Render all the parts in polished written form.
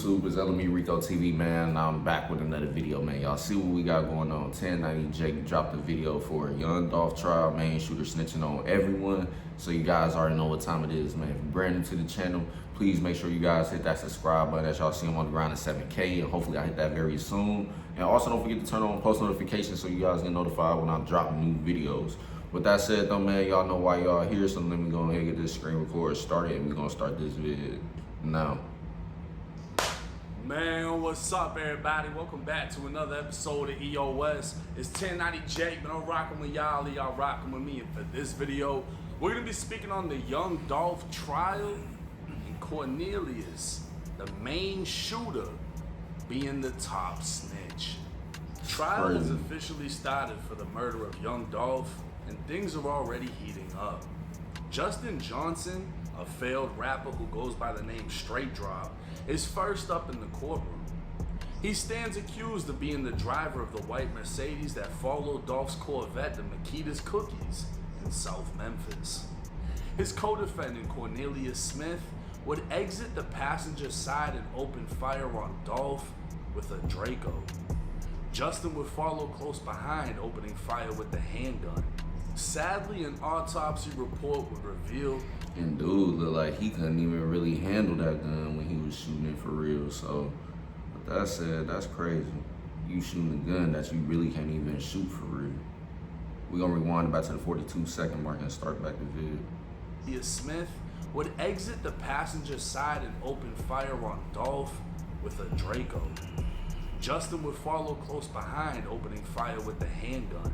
YouTube? It's LMERicoTv, man. I'm back with another video, man. Y'all see what we got going on. 1090 Jake dropped a video for a young Dolph trial, main shooter snitching on everyone. So you guys already know what time it is, man. If you're brand new to the channel, please make sure you guys hit that subscribe button as y'all see him on the ground at 7K, and hopefully I hit that very soon. And also don't forget to turn on post notifications so you guys get notified when I drop new videos. With that said though, man, y'all know why y'all here, so let me go ahead and get this screen record started, and we're gonna start this video now. Man, what's up, everybody? Welcome back to another episode of EOS. It's 1090 Jake, but I'm rocking with y'all, y'all rocking with me. And for this video, we're gonna be speaking on the young Dolph trial and Cornelius, the main shooter, being the top snitch. Trial is officially started for the murder of young Dolph, and things are already heating up. Justin Johnson, a failed rapper who goes by the name Straight Drop, is first up in the courtroom. He stands accused of being the driver of the white Mercedes that followed Dolph's Corvette to Makita's Cookies in South Memphis. His co-defendant, Cornelius Smith, would exit the passenger side and open fire on Dolph with a Draco. Justin would follow close behind, opening fire with the handgun. Sadly, an autopsy report would reveal And dude looked like he couldn't even really handle that gun when he was shooting it for real. So, with that said, that's crazy. You shooting a gun that you really can't even shoot for real. We're gonna rewind back to the 42-second mark and start back the video. Smith would exit the passenger side and open fire on Dolph with a Draco. Justin would follow close behind, opening fire with the handgun.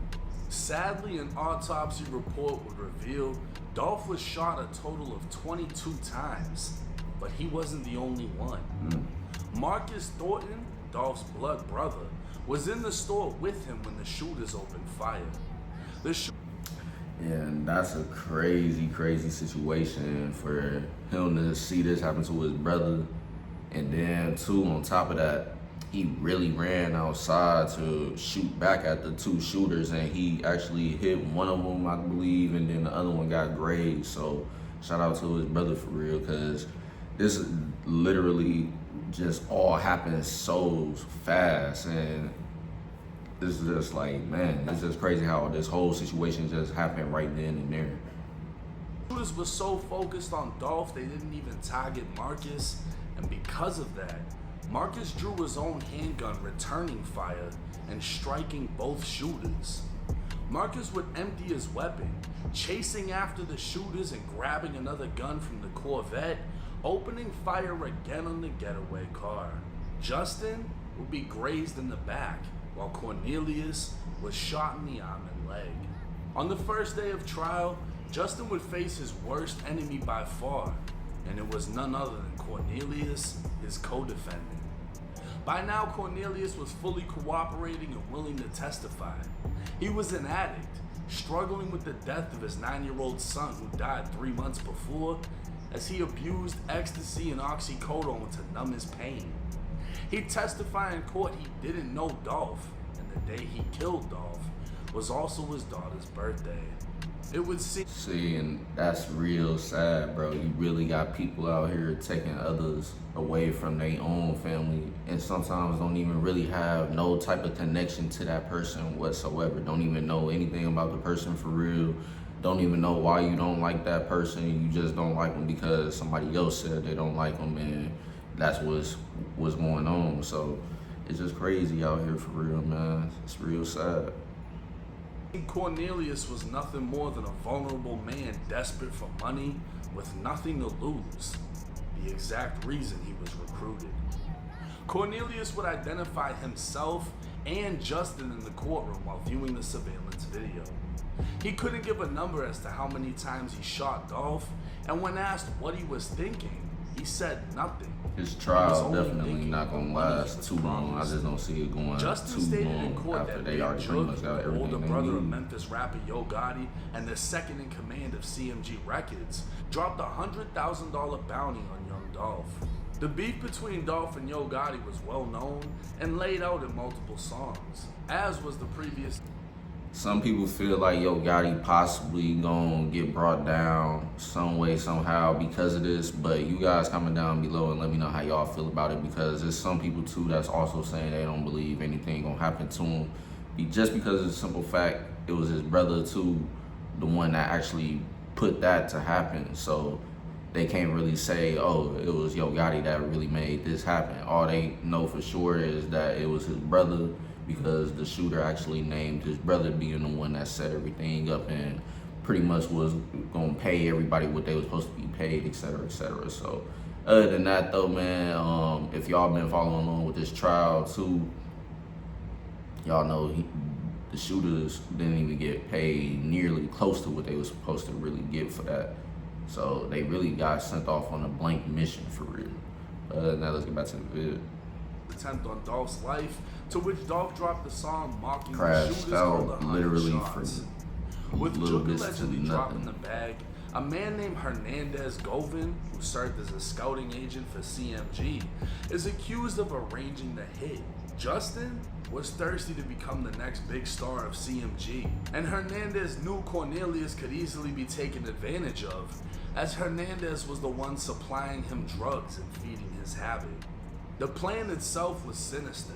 Sadly, an autopsy report would reveal Dolph was shot a total of 22 times, but he wasn't the only one. Marcus Thornton, Dolph's blood brother, was in the store with him when the shooters opened fire. And that's a crazy situation for him to see this happen to his brother. And then too, on top of that, he really ran outside to shoot back at the two shooters, and he actually hit one of them, I believe, and then the other one got grazed. So shout out to his brother for real, because this literally just all happened so fast, and this is just like, man, it's just crazy how this whole situation just happened right then and there. Shooters were so focused on Dolph, they didn't even target Marcus, and because of that, Marcus drew his own handgun, returning fire and striking both shooters. Marcus would empty his weapon, chasing after the shooters and grabbing another gun from the Corvette, opening fire again on the getaway car. Justin would be grazed in the back, while Cornelius was shot in the arm and leg. On the first day of trial, Justin would face his worst enemy by far, and it was none other than Cornelius, his co-defendant. By now, Cornelius was fully cooperating and willing to testify. He was an addict, struggling with the death of his 9-year-old son who died 3 months before, as he abused ecstasy and oxycodone to numb his pain. He testified in court he didn't know Dolph, and the day he killed Dolph was also his daughter's birthday. It would seem. See, and that's real sad, bro. You really got people out here taking others away from their own family, and sometimes don't even really have no type of connection to that person whatsoever. Don't even know anything about the person for real. Don't even know why you don't like that person. You just don't like them because somebody else said they don't like them, and that's what's going on. So it's just crazy out here for real, man. It's real sad. Cornelius was nothing more than a vulnerable man desperate for money with nothing to lose, the exact reason he was recruited. Cornelius would identify himself and Justin in the courtroom while viewing the surveillance video. He couldn't give a number as to how many times he shot Dolph, and when asked what he was thinking, he said nothing. His trial definitely not gonna last too long. I just don't see it going Justin too stated in long court after that they already pretty much got the older everything they brother of need. Memphis rapper Yo Gotti and the second in command of CMG Records dropped a $100,000 bounty on young Dolph. The beef between Dolph and Yo Gotti was well known and laid out in multiple songs, as was the previous. some people feel like Yo Gotti possibly gonna get brought down some way, somehow because of this, but you guys comment down below and let me know how y'all feel about it, because there's some people too that's also saying they don't believe anything gonna happen to him, just because of the simple fact it was his brother too, the one that actually put that to happen. So they can't really say, oh, it was Yo Gotti that really made this happen. All they know for sure is that it was his brother, because the shooter actually named his brother being the one that set everything up and pretty much was gonna pay everybody what they was supposed to be paid, etc., etc. So other than that though, man, if y'all been following along with this trial too, y'all know the shooters didn't even get paid nearly close to what they was supposed to really get for that. So they really got sent off on a blank mission for real. Now let's get back to the vid. Attempt on Dolph's life, to which Dolph dropped the song mocking Crash the shooters out called 100 literally shots. With little Juke bits to allegedly dropping nothing. the bag, a man named Hernandez Govin, who served as a scouting agent for CMG, is accused of arranging the hit. Justin was thirsty to become the next big star of CMG, and Hernandez knew Cornelius could easily be taken advantage of, as Hernandez was the one supplying him drugs and feeding his habit. The plan itself was sinister.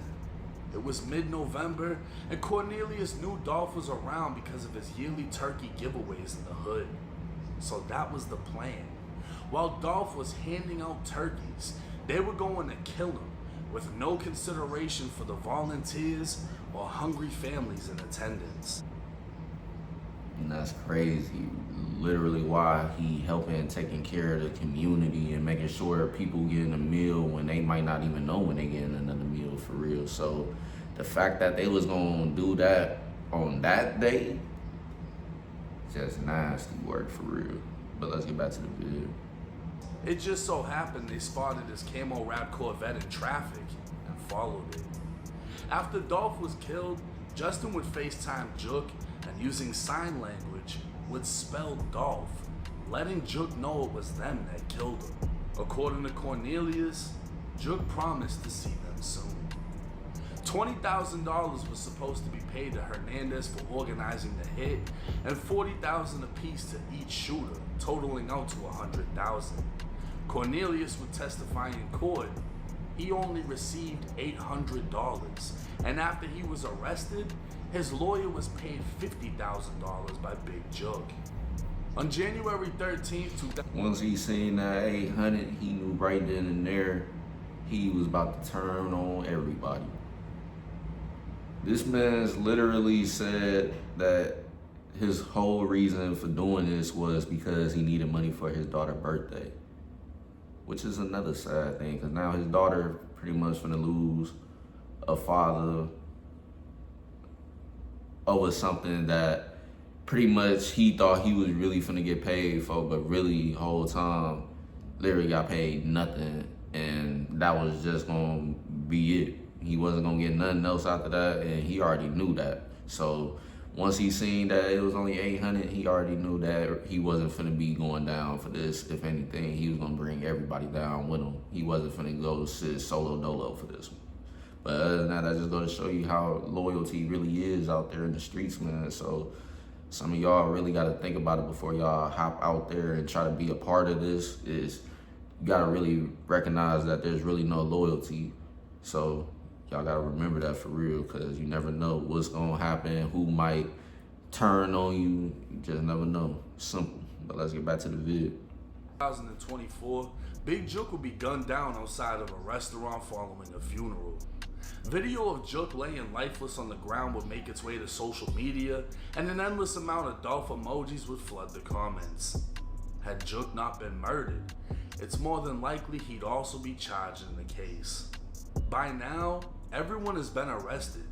It was mid-November, and Cornelius knew Dolph was around because of his yearly turkey giveaways in the hood. So that was the plan. While Dolph was handing out turkeys, they were going to kill him, with no consideration for the volunteers or hungry families in attendance. And that's crazy. Literally why he helping taking care of the community and making sure people getting a meal when they might not even know when they getting another meal for real. So the fact that they was gonna do that on that day, just nasty work for real. But let's get back to the video. It just so happened they spotted his camo wrapped Corvette in traffic and followed it. After Dolph was killed, Justin would FaceTime Juke and using sign language would spell Dolph, letting Juke know it was them that killed him. According to Cornelius, Juke promised to see them soon. $20,000 was supposed to be paid to Hernandez for organizing the hit, and $40,000 apiece to each shooter, totaling out to $100,000. Cornelius would testify in court. He only received $800, and after he was arrested, his lawyer was paid $50,000 by Big Juke. On January 13th, Once he seen that 800, he knew right then and there he was about to turn on everybody. This man's literally said that his whole reason for doing this was because he needed money for his daughter's birthday, which is another sad thing, because now his daughter pretty much finna lose a father over something that pretty much he thought he was really finna get paid for, but really whole time literally got paid nothing, and that was just gonna be it. He wasn't gonna get nothing else after that, and he already knew that. So once he seen that it was only 800, he already knew that he wasn't finna be going down for this. If anything, he was gonna bring everybody down with him. He wasn't finna go sit solo dolo for this one. But other than that, I just go to show you how loyalty really is out there in the streets, man. So some of y'all really got to think about it before y'all hop out there and try to be a part of this. You got to really recognize that there's really no loyalty. So y'all got to remember that for real, because you never know what's going to happen, who might turn on you. You just never know. Simple. But let's get back to the vid. 2024, Big Juke will be gunned down outside of a restaurant following a funeral. Video of Juke laying lifeless on the ground would make its way to social media, and an endless amount of Dolph emojis would flood the comments. Had Juke not been murdered, it's more than likely he'd also be charged in the case. By now, everyone has been arrested.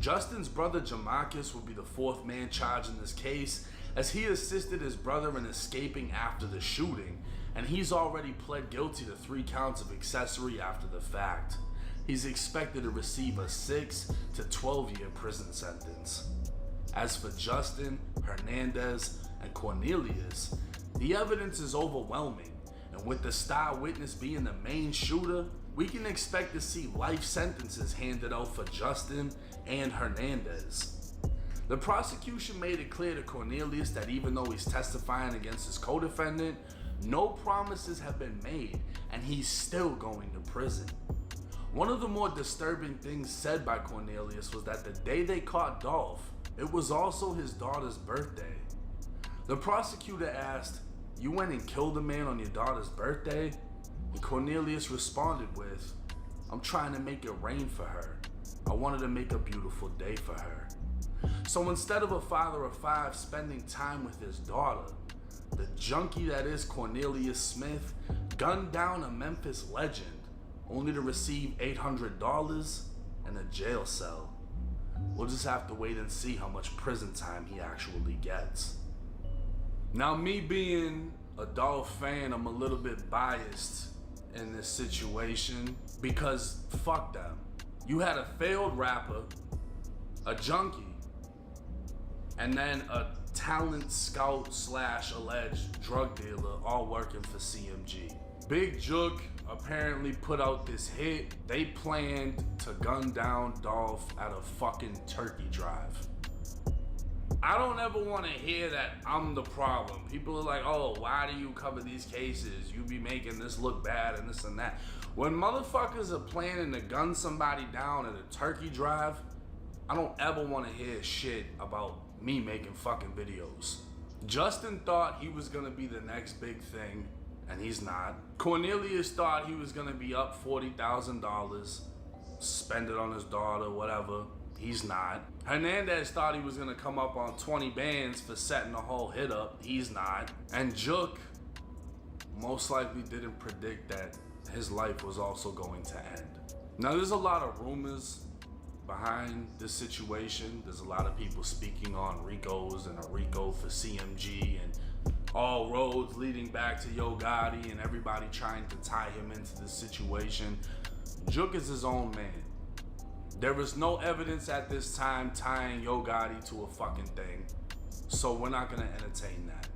Justin's brother Jamarcus would be the fourth man charged in this case, as he assisted his brother in escaping after the shooting, and he's already pled guilty to 3 counts of accessory after the fact. He's expected to receive a 6 to 12-year prison sentence. As for Justin, Hernandez, and Cornelius, the evidence is overwhelming, and with the star witness being the main shooter, we can expect to see life sentences handed out for Justin and Hernandez. The prosecution made it clear to Cornelius that even though he's testifying against his co-defendant, no promises have been made and he's still going to prison. One of the more disturbing things said by Cornelius was that the day they caught Dolph, it was also his daughter's birthday. The prosecutor asked, "You went and killed a man on your daughter's birthday?" And Cornelius responded with, "I'm trying to make it rain for her. I wanted to make a beautiful day for her." So instead of a father of five spending time with his daughter, the junkie that is Cornelius Smith gunned down a Memphis legend only to receive $800 and a jail cell. We'll just have to wait and see how much prison time he actually gets. Now, me being a Dolph fan, I'm a little bit biased in this situation because fuck them. You had a failed rapper, a junkie, and then a talent scout / alleged drug dealer all working for CMG. Big Jook apparently put out this hit. They planned to gun down Dolph at a fucking turkey drive. I don't ever want to hear that I'm the problem. People are like, "Oh, why do you cover these cases? You be making this look bad and this and that." When motherfuckers are planning to gun somebody down at a turkey drive, I don't ever want to hear shit about me making fucking videos. Justin thought he was gonna be the next big thing, and he's not. Cornelius thought he was gonna be up $40,000, spend it on his daughter, whatever. He's not. Hernandez thought he was gonna come up on 20 bands for setting the whole hit up. He's not. And Jook most likely didn't predict that his life was also going to end. Now, there's a lot of rumors behind this situation. There's a lot of people speaking on Ricos and a Rico for CMG and all roads leading back to Yo Gotti and everybody trying to tie him into this situation. Jook is his own man. There is no evidence at this time tying Yo Gotti to a fucking thing, so we're not gonna entertain that.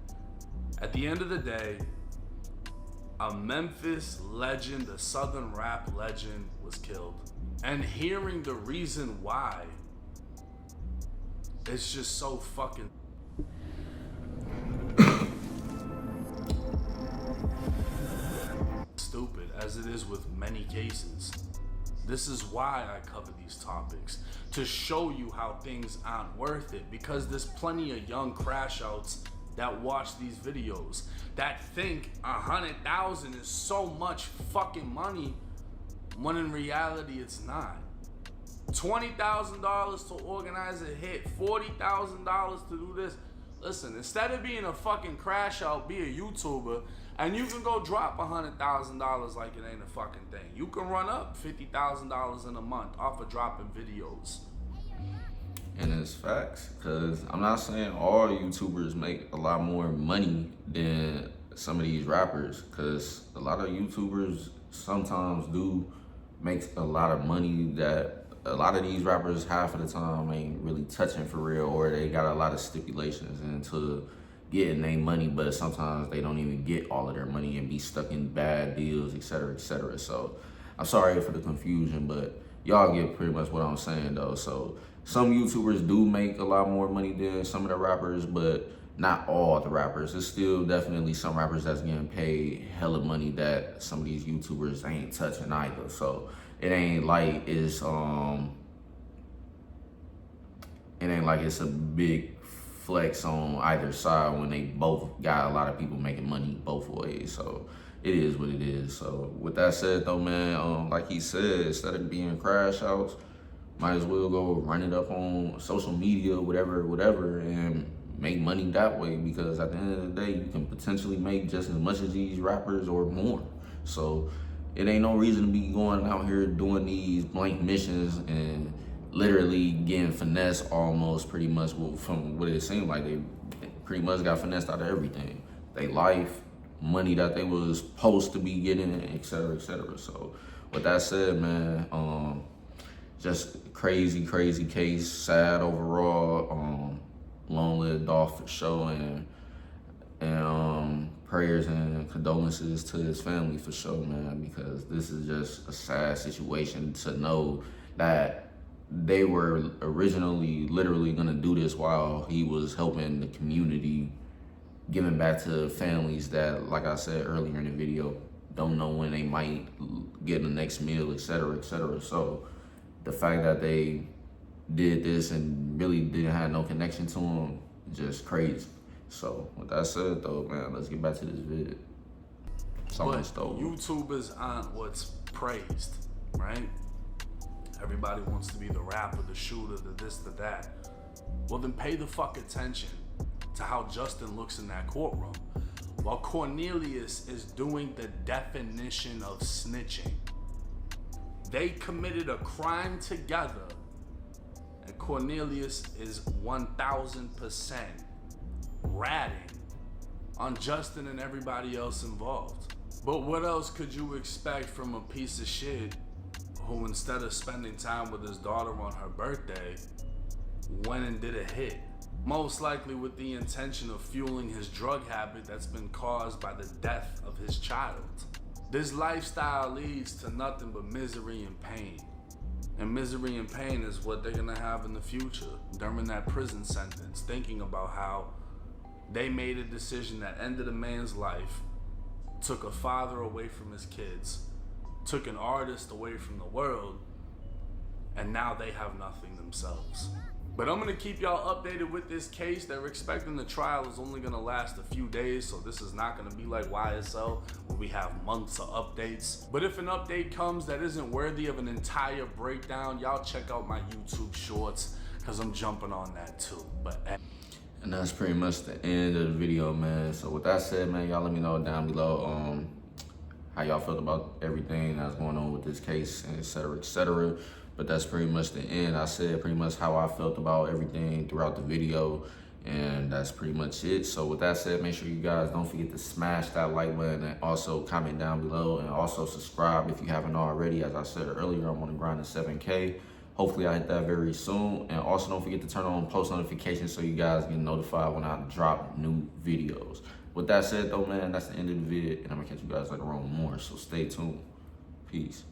At the end of the day, a Memphis legend, a Southern rap legend, was killed. And hearing the reason why, it's just so fucking stupid, as it is with many cases. This is why I cover these topics, to show you how things aren't worth it, because there's plenty of young crash outs that watch these videos that think 100,000 is so much fucking money when in reality it's not. $20,000 to organize a hit, $40,000 to do this. Listen, instead of being a fucking crash out, be a YouTuber, and you can go drop $100,000 like it ain't a fucking thing. You can run up $50,000 in a month off of dropping videos. And it's facts, because I'm not saying all YouTubers make a lot more money than some of these rappers, because a lot of YouTubers sometimes do make a lot of money that a lot of these rappers half of the time ain't really touching for real, or they got a lot of stipulations into getting their money, but sometimes they don't even get all of their money and be stuck in bad deals, etc., etc. So I'm sorry for the confusion, but y'all get pretty much what I'm saying though. So some YouTubers do make a lot more money than some of the rappers, but not all the rappers. There's still definitely some rappers that's getting paid hella money that some of these YouTubers ain't touching either. So it ain't like it's a big flex on either side when they both got a lot of people making money both ways. So it is what it is. So with that said though, man, like he said, instead of being crash outs, might as well go run it up on social media, whatever, and make money that way, because at the end of the day, you can potentially make just as much as these rappers or more. So it ain't no reason to be going out here doing these blank missions and literally getting finessed almost pretty much from what it seemed like. They pretty much got finessed out of everything. They life, money that they was supposed to be getting, etc., etc. So with that said, man, just crazy case, sad overall. Long live Dolph for sure, and prayers and condolences to his family for sure, man, because this is just a sad situation to know that they were originally literally gonna do this while he was helping the community, giving back to families that, like I said earlier in the video, don't know when they might get the next meal, etc., etc. So the fact that they did this and really didn't have no connection to him, just crazy. So with that said though, man, let's get back to this vid. But YouTubers aren't what's praised, right? Everybody wants to be the rapper, the shooter, the this, the that. Well, then pay the fuck attention to how Justin looks in that courtroom. While Cornelius is doing the definition of snitching. They committed a crime together, and Cornelius is 1000% ratting on Justin and everybody else involved. But what else could you expect from a piece of shit who, instead of spending time with his daughter on her birthday, went and did a hit? Most likely with the intention of fueling his drug habit that's been caused by the death of his child. This lifestyle leads to nothing but misery and pain. And misery and pain is what they're gonna have in the future during that prison sentence, thinking about how they made a decision that ended a man's life, took a father away from his kids, took an artist away from the world, and now they have nothing themselves. But I'm gonna keep y'all updated with this case. They're expecting the trial is only gonna last a few days, so this is not gonna be like YSL where we have months of updates. But if an update comes that isn't worthy of an entire breakdown, y'all check out my YouTube shorts, cause I'm jumping on that too. And that's pretty much the end of the video, man. So with that said, man, y'all let me know down below how y'all felt about everything that's going on with this case, and etc., etc. But that's pretty much the end. I said pretty much how I felt about everything throughout the video, and that's pretty much it. So with that said, make sure you guys don't forget to smash that like button, and also comment down below, and also subscribe if you haven't already. As I said earlier, I'm on the grind to 7K. Hopefully I hit that very soon. And also don't forget to turn on post notifications so you guys get notified when I drop new videos. With that said though, man, that's the end of the vid, and I'm gonna catch you guys later on more. So stay tuned. Peace.